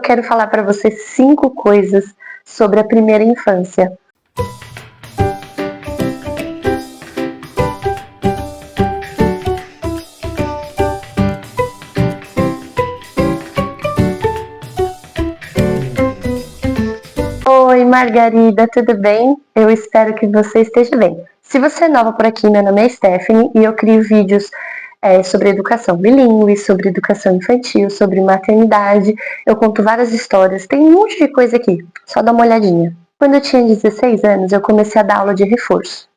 quero falar para você 5 coisas sobre a primeira infância. Oi, Margarida, tudo bem? Eu espero que você esteja bem. Se você é nova por aqui, meu nome é Stephanie e eu crio vídeos sobre educação bilíngue, sobre educação infantil, sobre maternidade. Eu conto várias histórias, tem um monte de coisa aqui, só dá uma olhadinha. Quando eu tinha 16 anos, eu comecei a dar aula de reforço.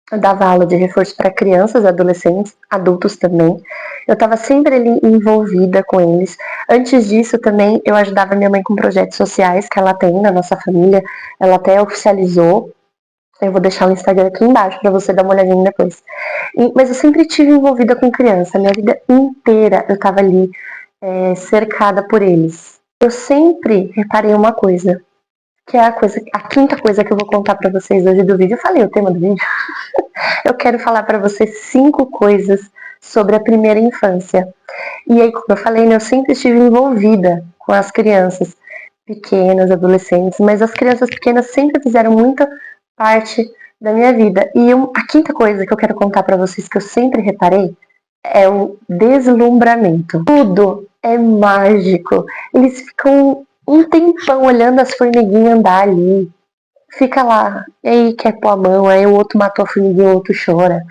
Eu dava aula de reforço para crianças, adolescentes, adultos também. Eu estava sempre ali envolvida com eles. Antes disso também eu ajudava minha mãe com projetos sociais que ela tem na nossa família. Ela até oficializou. Eu vou deixar o Instagram aqui embaixo para você dar uma olhadinha depois. Mas eu sempre estive envolvida com criança. Minha vida inteira eu estava ali cercada por eles. Eu sempre reparei uma coisa, que é a quinta coisa que eu vou contar para vocês hoje do vídeo. Eu falei o tema do vídeo. Eu quero falar para você 5 coisas sobre a primeira infância. E aí, como eu falei, eu sempre estive envolvida com as crianças pequenas, adolescentes, mas as crianças pequenas sempre fizeram muita parte da minha vida. E a quinta coisa que eu quero contar para vocês, que eu sempre reparei, é o deslumbramento. Tudo é mágico. Eles ficam um tempão olhando as formiguinhas andar ali. Fica lá, e aí quer pôr a mão, aí o outro matou a formiguinha, o outro chora.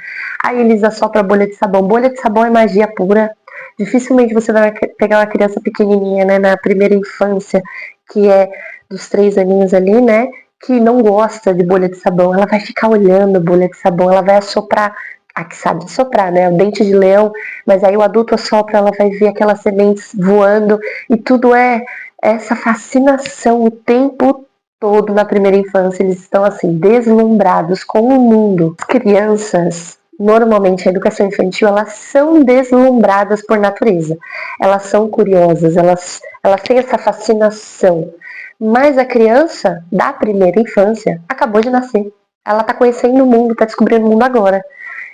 Aí eles assopram a bolha de sabão. Bolha de sabão é magia pura. Dificilmente você vai pegar uma criança pequenininha, né, na primeira infância, que é dos 3 aninhos ali, né, que não gosta de bolha de sabão. Ela vai ficar olhando a bolha de sabão, ela vai assoprar, a que sabe soprar, né, o dente de leão, mas aí o adulto assopra, ela vai ver aquelas sementes voando, e tudo é essa fascinação o tempo todo na primeira infância. Eles estão assim, deslumbrados com o mundo. As crianças, normalmente a educação infantil, elas são deslumbradas por natureza. Elas são curiosas, elas têm essa fascinação. Mas a criança da primeira infância acabou de nascer. Ela está conhecendo o mundo, está descobrindo o mundo agora.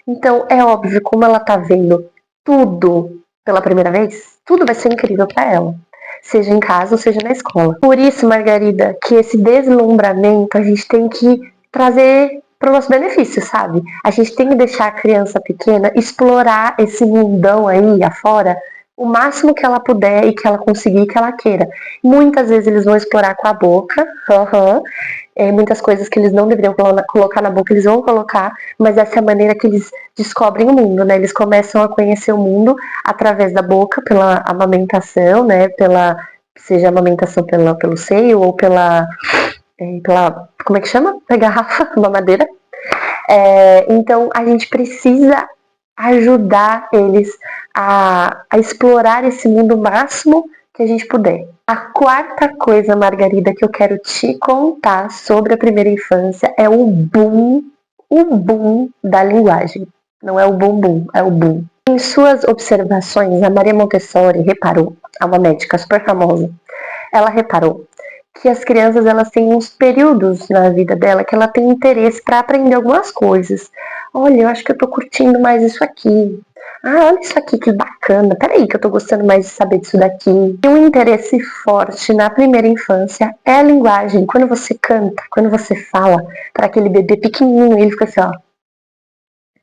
Então é óbvio, como ela está vendo tudo pela primeira vez, tudo vai ser incrível para ela. Seja em casa ou seja na escola. Por isso, Margarida, que esse deslumbramento a gente tem que trazer para o nosso benefício, sabe? A gente tem que deixar a criança pequena explorar esse mundão aí afora o máximo que ela puder e que ela conseguir, que ela queira. Muitas vezes eles vão explorar com a boca, muitas coisas que eles não deveriam colocar na boca, eles vão colocar, mas essa é a maneira que eles descobrem o mundo, né? Eles começam a conhecer o mundo através da boca, pela amamentação, né? Seja amamentação pelo seio ou pela como é que chama? A garrafa, mamadeira. Então a gente precisa ajudar eles a explorar esse mundo o máximo que a gente puder. A quarta coisa, Margarida, que eu quero te contar sobre a primeira infância é o boom da linguagem. Não é o bumbum, é o boom. Em suas observações, a Maria Montessori reparou, é uma médica super famosa, ela reparou que as crianças elas têm uns períodos na vida dela que ela tem interesse para aprender algumas coisas. Olha, eu acho que eu tô curtindo mais isso aqui. Ah, olha isso aqui, que bacana. Peraí que eu tô gostando mais de saber disso daqui. E um interesse forte na primeira infância é a linguagem. Quando você canta, quando você fala para aquele bebê pequenininho, ele fica assim, ó.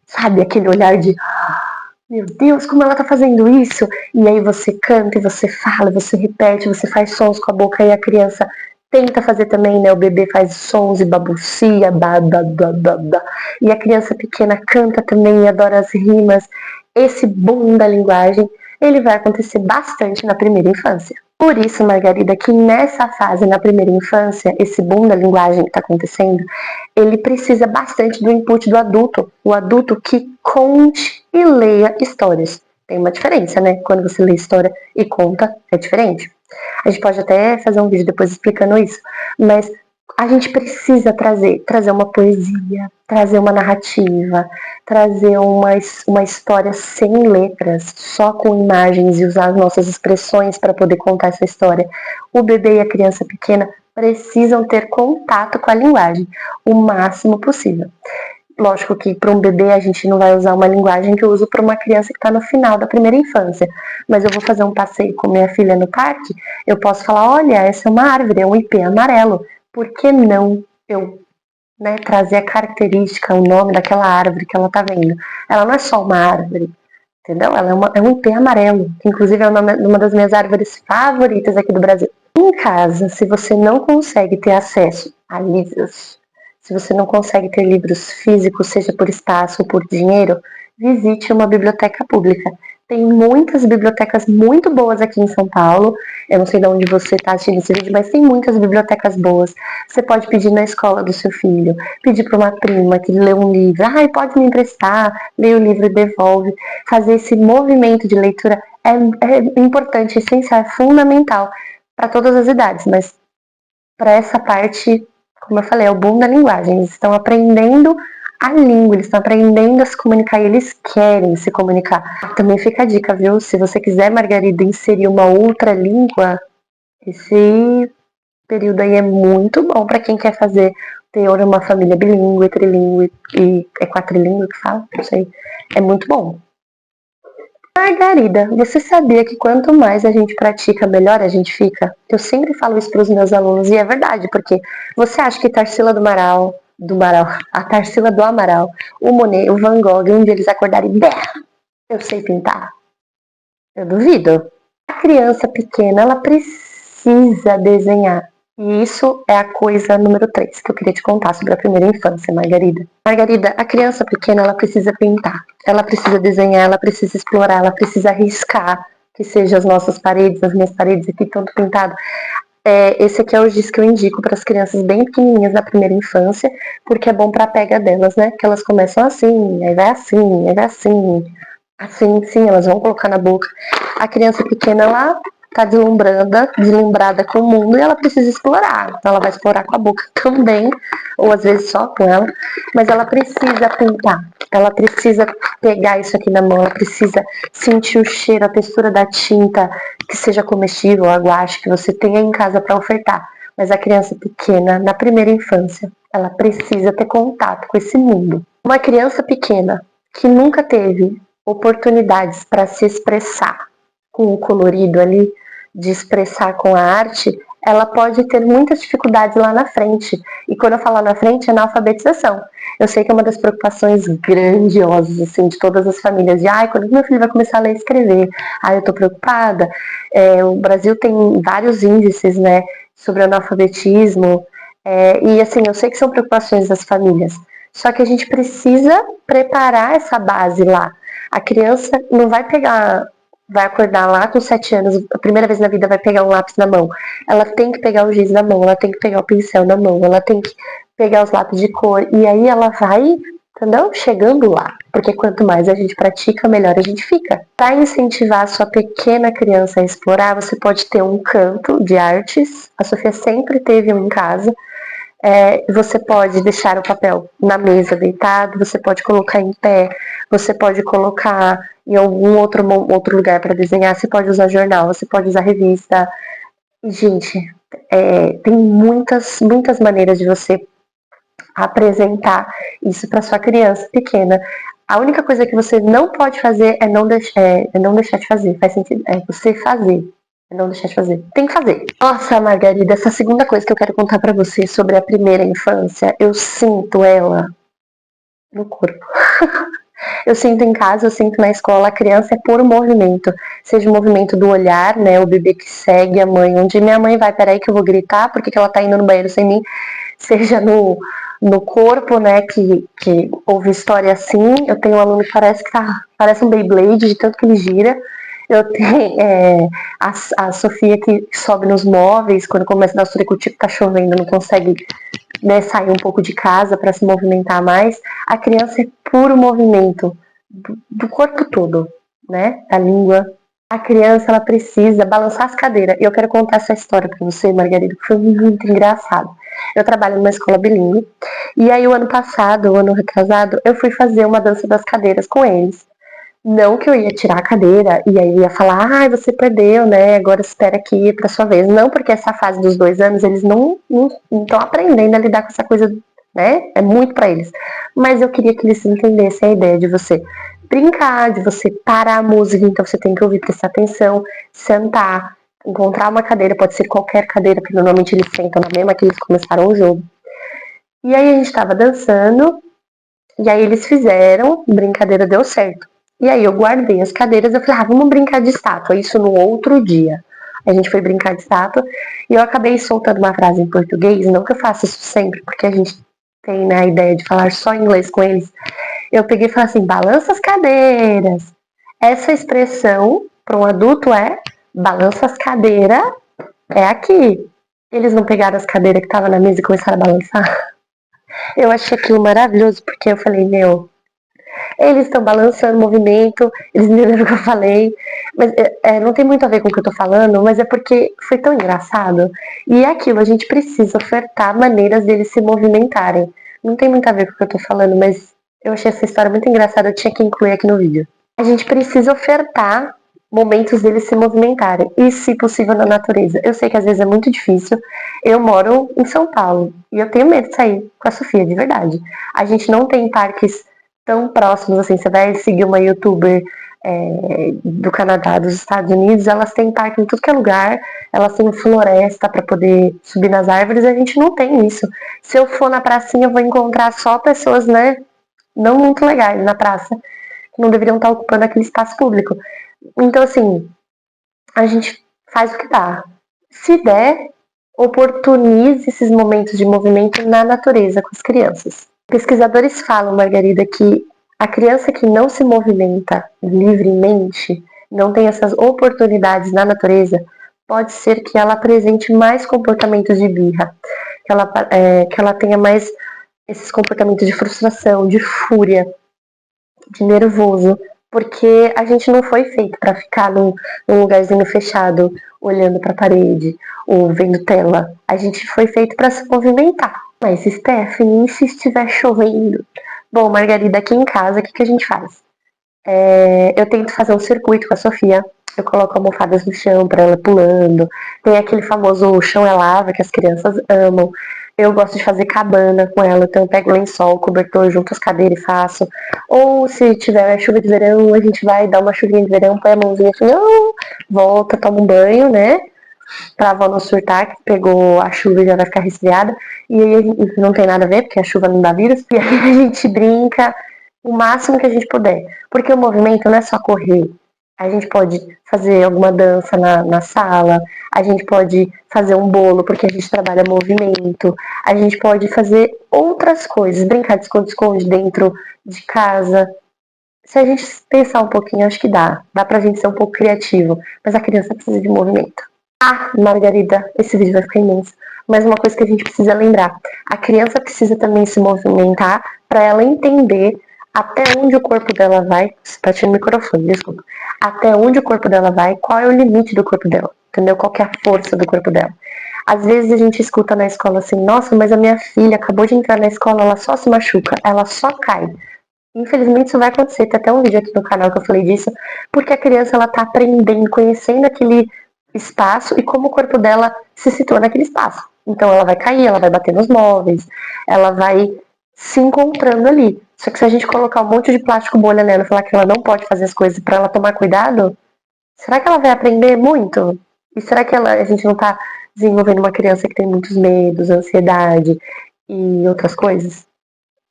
Sabe, aquele olhar de... Meu Deus, como ela tá fazendo isso? E aí você canta, e você fala, você repete, você faz sons com a boca e a criança tenta fazer também, né? O bebê faz sons e babucia, e a criança pequena canta também e adora as rimas. Esse boom da linguagem, ele vai acontecer bastante na primeira infância. Por isso, Margarida, que nessa fase, na primeira infância, esse boom da linguagem que está acontecendo, ele precisa bastante do input do adulto. O adulto que conte e leia histórias. Tem uma diferença, né? Quando você lê história e conta, é diferente. A gente pode até fazer um vídeo depois explicando isso, mas a gente precisa trazer uma poesia, trazer uma narrativa, trazer uma história sem letras, só com imagens e usar as nossas expressões para poder contar essa história. O bebê e a criança pequena precisam ter contato com a linguagem o máximo possível. Lógico que para um bebê a gente não vai usar uma linguagem que eu uso para uma criança que está no final da primeira infância. Mas eu vou fazer um passeio com minha filha no parque, eu posso falar, olha, essa é uma árvore, é um ipê amarelo. Por que não eu, né, trazer a característica, o nome daquela árvore que ela está vendo? Ela não é só uma árvore, entendeu? Ela é um ipê amarelo, que inclusive é uma das minhas árvores favoritas aqui do Brasil. Em casa, se você não consegue ter acesso a livros, se você não consegue ter livros físicos, seja por espaço ou por dinheiro, visite uma biblioteca pública. Tem muitas bibliotecas muito boas aqui em São Paulo. Eu não sei de onde você está assistindo esse vídeo, mas tem muitas bibliotecas boas. Você pode pedir na escola do seu filho, pedir para uma prima que lê um livro. Ai, pode me emprestar, lê o livro e devolve. Fazer esse movimento de leitura é importante, é essencial, é fundamental para todas as idades, mas para essa parte, como eu falei, é o boom da linguagem. Eles estão aprendendo a língua, eles estão aprendendo a se comunicar e eles querem se comunicar. Também fica a dica, viu? Se você quiser, Margarida, inserir uma outra língua, esse período aí é muito bom para quem quer fazer ter uma família bilíngue, trilíngue e é quatrilíngue que fala? Não sei. É muito bom. Margarida, você sabia que quanto mais a gente pratica, melhor a gente fica? Eu sempre falo isso para os meus alunos e é verdade, porque você acha que Tarsila a Tarsila do Amaral, o Monet, o Van Gogh, um dia eles acordarem e eu sei pintar? Eu duvido. A criança pequena, ela precisa desenhar. E isso é a coisa número 3 que eu queria te contar sobre a primeira infância, Margarida. Margarida, a criança pequena, ela precisa pintar, ela precisa desenhar, ela precisa explorar, ela precisa arriscar, que seja as nossas paredes, as minhas paredes aqui, tanto pintado. Esse aqui é o giz que eu indico para as crianças bem pequenininhas da primeira infância, porque é bom para a pega delas, né? Que elas começam assim, aí vai assim, aí vai assim. Assim, sim, elas vão colocar na boca. A criança pequena, ela tá deslumbrada com o mundo e ela precisa explorar. Então ela vai explorar com a boca também, ou às vezes só com ela, mas ela precisa pintar. Ela precisa pegar isso aqui na mão, ela precisa sentir o cheiro, a textura da tinta, que seja comestível, a guache que você tenha em casa para ofertar. Mas a criança pequena, na primeira infância, ela precisa ter contato com esse mundo. Uma criança pequena que nunca teve oportunidades para se expressar com o colorido ali, de expressar com a arte, ela pode ter muitas dificuldades lá na frente. E quando eu falo lá na frente, é na alfabetização. Eu sei que é uma das preocupações grandiosas, assim, de todas as famílias. De, quando meu filho vai começar a ler e escrever? Eu tô preocupada. O Brasil tem vários índices, né, sobre analfabetismo. E, assim, eu sei que são preocupações das famílias. Só que a gente precisa preparar essa base lá. A criança não vai acordar lá com 7 anos, a primeira vez na vida vai pegar um lápis na mão. Ela tem que pegar o giz na mão, ela tem que pegar o pincel na mão, ela tem que pegar os lápis de cor, e aí ela vai, entendeu? Chegando lá. Porque quanto mais a gente pratica, melhor a gente fica. Para incentivar a sua pequena criança a explorar, você pode ter um canto de artes. A Sofia sempre teve um em casa. Você pode deixar o papel na mesa deitado, você pode colocar em pé, você pode colocar em algum outro lugar para desenhar, você pode usar jornal, você pode usar revista. E, gente, tem muitas maneiras de você apresentar isso para sua criança pequena. A única coisa que você não pode fazer é não deixar de fazer. Faz sentido? É você fazer. É não deixar de fazer. Tem que fazer. Nossa, Margarida, essa segunda coisa que eu quero contar pra você sobre a primeira infância, eu sinto ela no corpo. Eu sinto em casa, eu sinto na escola, a criança é puro movimento. Seja o movimento do olhar, né? O bebê que segue a mãe. Onde minha mãe vai, peraí que eu vou gritar, porque ela tá indo no banheiro sem mim. Seja no corpo, né, que houve história assim. Eu tenho um aluno que parece um Beyblade, de tanto que ele gira. Eu tenho a Sofia que sobe nos móveis, quando começa a dar suricutico, tá chovendo, não consegue, né, sair um pouco de casa para se movimentar mais. A criança é puro movimento do corpo todo, né, da língua. A criança, ela precisa balançar as cadeiras. E eu quero contar essa história para você, Margarida, que foi muito engraçado. Eu trabalho numa escola bilíngue. E aí, o ano retrasado, eu fui fazer uma dança das cadeiras com eles. Não que eu ia tirar a cadeira e aí ia falar, você perdeu, né? Agora espera aqui pra sua vez. Não, porque essa fase dos 2 anos, eles não estão aprendendo a lidar com essa coisa né? É muito para eles. Mas eu queria que eles entendessem a ideia de você brincar, de você parar a música, então você tem que ouvir, prestar atenção, sentar, encontrar uma cadeira, pode ser qualquer cadeira, porque normalmente eles sentam na mesma que eles começaram o jogo. E aí a gente tava dançando, e aí eles fizeram, brincadeira deu certo. E aí eu guardei as cadeiras, eu falei, vamos brincar de estátua, isso no outro dia. A gente foi brincar de estátua e eu acabei soltando uma frase em português, não que eu faça isso sempre, porque a gente tem, né, a ideia de falar só inglês com eles. Eu peguei e falei assim, balança as cadeiras. Essa expressão para um adulto é balança as cadeiras, é aqui. Eles não pegaram as cadeiras que estavam na mesa e começaram a balançar. Eu achei aquilo maravilhoso, porque eu falei, meu, eles estão balançando o movimento, eles entenderam o que eu falei, mas não tem muito a ver com o que eu tô falando, mas é porque foi tão engraçado. E é aquilo, a gente precisa ofertar maneiras deles se movimentarem. Não tem muito a ver com o que eu tô falando, mas eu achei essa história muito engraçada, eu tinha que incluir aqui no vídeo. A gente precisa ofertar momentos deles se movimentarem e, se possível, na natureza. Eu sei que às vezes é muito difícil. Eu moro em São Paulo e eu tenho medo de sair com a Sofia, de verdade. A gente não tem parques tão próximos assim. Você vai seguir uma youtuber do Canadá, dos Estados Unidos, elas têm parque em tudo que é lugar, elas têm floresta para poder subir nas árvores, a gente não tem isso. Se eu for na pracinha, eu vou encontrar só pessoas, né, não muito legais na praça, que não deveriam estar ocupando aquele espaço público. Então, assim, a gente faz o que dá. Se der, oportunize esses momentos de movimento na natureza com as crianças. Pesquisadores falam, Margarida, que a criança que não se movimenta livremente, não tem essas oportunidades na natureza, pode ser que ela apresente mais comportamentos de birra, que ela tenha mais esses comportamentos de frustração, de fúria, de nervoso, porque a gente não foi feito para ficar num lugarzinho fechado, olhando para a parede ou vendo tela. A gente foi feito para se movimentar. Mas, Stephanie, e se estiver chovendo? Bom, Margarida, aqui em casa, o que a gente faz? Eu tento fazer um circuito com a Sofia. Eu coloco almofadas no chão para ela pulando. Tem aquele famoso chão é lava que as crianças amam. Eu gosto de fazer cabana com ela, então eu pego lençol, cobertor, junto as cadeiras e faço. Ou se tiver chuva de verão, a gente vai dar uma chuvinha de verão, põe a mãozinha assim, volta, toma um banho, né? Pra avó não surtar, que pegou a chuva e já vai ficar resfriada. E aí não tem nada a ver, porque a chuva não dá vírus. E aí a gente brinca o máximo que a gente puder. Porque o movimento não é só correr. A gente pode fazer alguma dança na sala, a gente pode fazer um bolo, porque a gente trabalha movimento, a gente pode fazer outras coisas, brincar de esconde-esconde dentro de casa. Se a gente pensar um pouquinho, acho que dá. Dá pra gente ser um pouco criativo, mas a criança precisa de movimento. Margarida, esse vídeo vai ficar imenso. Mas uma coisa que a gente precisa lembrar: a criança precisa também se movimentar para ela entender até onde o corpo dela vai. Bati no microfone, desculpa. Até onde o corpo dela vai, qual é o limite do corpo dela, entendeu? Qual que é a força do corpo dela. Às vezes a gente escuta na escola assim: nossa, mas a minha filha acabou de entrar na escola, ela só se machuca, ela só cai. Infelizmente isso vai acontecer, tem até um vídeo aqui no canal que eu falei disso, porque a criança ela tá aprendendo, conhecendo aquele espaço e como o corpo dela se situa naquele espaço. Então ela vai cair, ela vai bater nos móveis, ela vai se encontrando ali. Só que se a gente colocar um monte de plástico bolha nela e falar que ela não pode fazer as coisas para ela tomar cuidado, será que ela vai aprender muito? E será que a gente não tá desenvolvendo uma criança que tem muitos medos, ansiedade e outras coisas?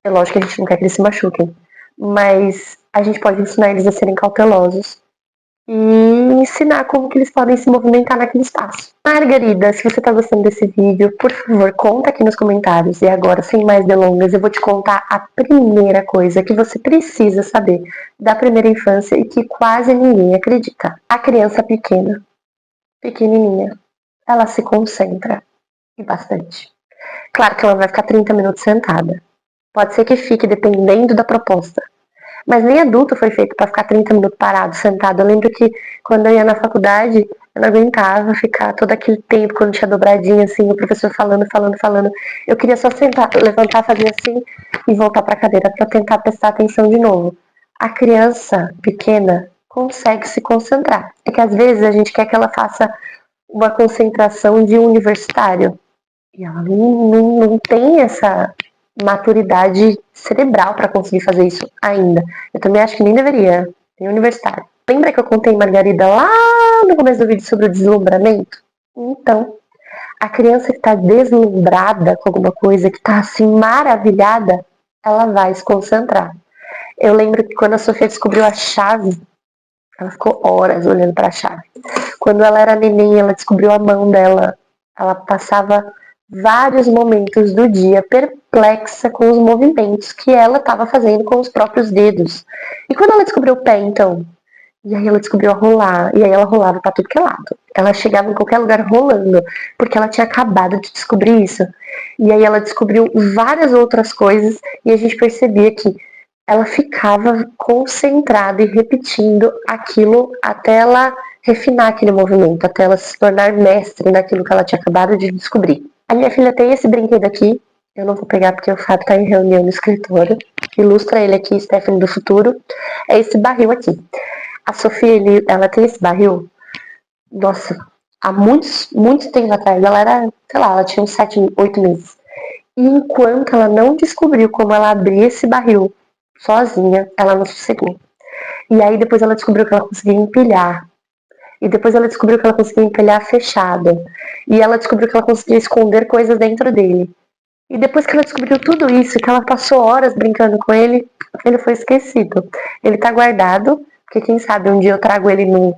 É lógico que a gente não quer que eles se machuquem, mas a gente pode ensinar eles a serem cautelosos e ensinar como que eles podem se movimentar naquele espaço. Margarida, se você está gostando desse vídeo, por favor, conta aqui nos comentários. E agora, sem mais delongas, eu vou te contar a primeira coisa que você precisa saber da primeira infância e que quase ninguém acredita. A criança pequena, pequenininha, ela se concentra e bastante. Claro que ela vai ficar 30 minutos sentada. Pode ser que fique, dependendo da proposta. Mas nem adulto foi feito para ficar 30 minutos parado, sentado. Eu lembro que quando eu ia na faculdade, eu não aguentava ficar todo aquele tempo, quando tinha dobradinha, assim, o professor falando, falando, falando. Eu queria só sentar, levantar, fazer assim e voltar para a cadeira para tentar prestar atenção de novo. A criança pequena consegue se concentrar. É que às vezes a gente quer que ela faça uma concentração de um universitário. E ela não tem essa. maturidade cerebral para conseguir fazer isso ainda. Eu também acho que nem deveria. Tem universitário. Lembra que eu contei, Margarida, lá no começo do vídeo sobre o deslumbramento? Então, a criança que está deslumbrada com alguma coisa, que está assim maravilhada, ela vai se concentrar. Eu lembro que quando a Sofia descobriu a chave, ela ficou horas olhando para a chave. Quando ela era neném, ela descobriu a mão dela. Ela passava vários momentos do dia perplexa com os movimentos que ela estava fazendo com os próprios dedos. E quando ela descobriu o pé, então? E aí ela descobriu a rolar, e aí ela rolava pra tudo que é lado. Ela chegava em qualquer lugar rolando, porque ela tinha acabado de descobrir isso. E aí ela descobriu várias outras coisas, e a gente percebia que ela ficava concentrada e repetindo aquilo até ela refinar aquele movimento, até ela se tornar mestre naquilo que ela tinha acabado de descobrir. A minha filha tem esse brinquedo aqui, eu não vou pegar porque o Fábio está em reunião no escritório. Ilustra ele aqui, Stephanie do futuro. É esse barril aqui. A Sofia, ela tem esse barril, nossa, há muito tempo atrás. Ela era, sei lá, ela tinha uns 7, 8 meses. E enquanto ela não descobriu como ela abria esse barril sozinha, ela não sossegou. E aí depois ela descobriu que ela conseguia empilhar. E depois ela descobriu que ela conseguia empilhar fechado. E ela descobriu que ela conseguia esconder coisas dentro dele. E depois que ela descobriu tudo isso, que ela passou horas brincando com ele foi esquecido. Ele tá guardado, porque quem sabe um dia eu trago ele no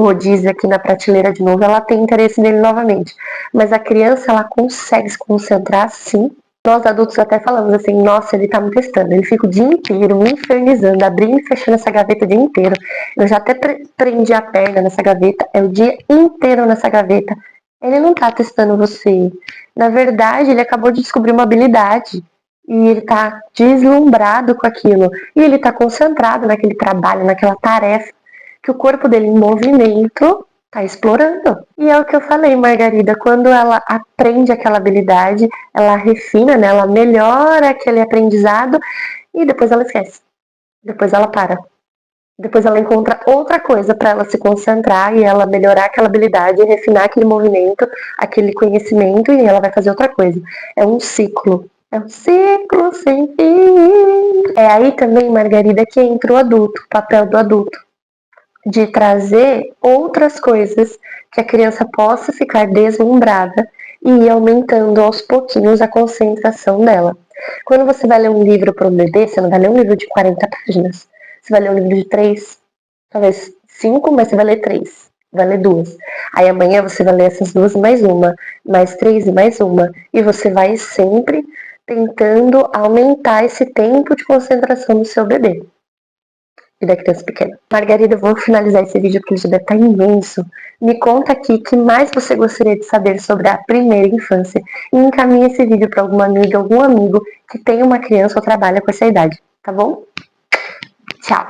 rodízio aqui na prateleira de novo, ela tem interesse nele novamente. Mas a criança, ela consegue se concentrar sim. Nós adultos até falamos assim, nossa, ele tá me testando. Ele fica o dia inteiro me infernizando, abrindo e fechando essa gaveta o dia inteiro. Eu já até prendi a perna nessa gaveta, é o dia inteiro nessa gaveta. Ele não tá testando você. Na verdade, ele acabou de descobrir uma habilidade. E ele tá deslumbrado com aquilo. E ele tá concentrado naquele trabalho, naquela tarefa que o corpo dele em movimento tá explorando. E é o que eu falei, Margarida, quando ela aprende aquela habilidade, ela refina, né? Ela melhora aquele aprendizado e depois ela esquece. Depois ela para. Depois ela encontra outra coisa para ela se concentrar e ela melhorar aquela habilidade, refinar aquele movimento, aquele conhecimento e ela vai fazer outra coisa. É um ciclo. É um ciclo sem fim. É aí também, Margarida, que entra o adulto, o papel do adulto, de trazer outras coisas que a criança possa ficar deslumbrada e ir aumentando aos pouquinhos a concentração dela. Quando você vai ler um livro para um bebê, você não vai ler um livro de 40 páginas. Você vai ler um livro de 3, talvez 5, mas você vai ler 3. Vai ler 2. Aí amanhã você vai ler essas 2 mais uma, mais 3 e mais uma. E você vai sempre tentando aumentar esse tempo de concentração do seu bebê e da criança pequena. Margarida, eu vou finalizar esse vídeo porque ele já deve estar imenso. Me conta aqui o que mais você gostaria de saber sobre a primeira infância e encaminhe esse vídeo para alguma amiga, algum amigo que tem uma criança ou trabalha com essa idade, tá bom? Tchau!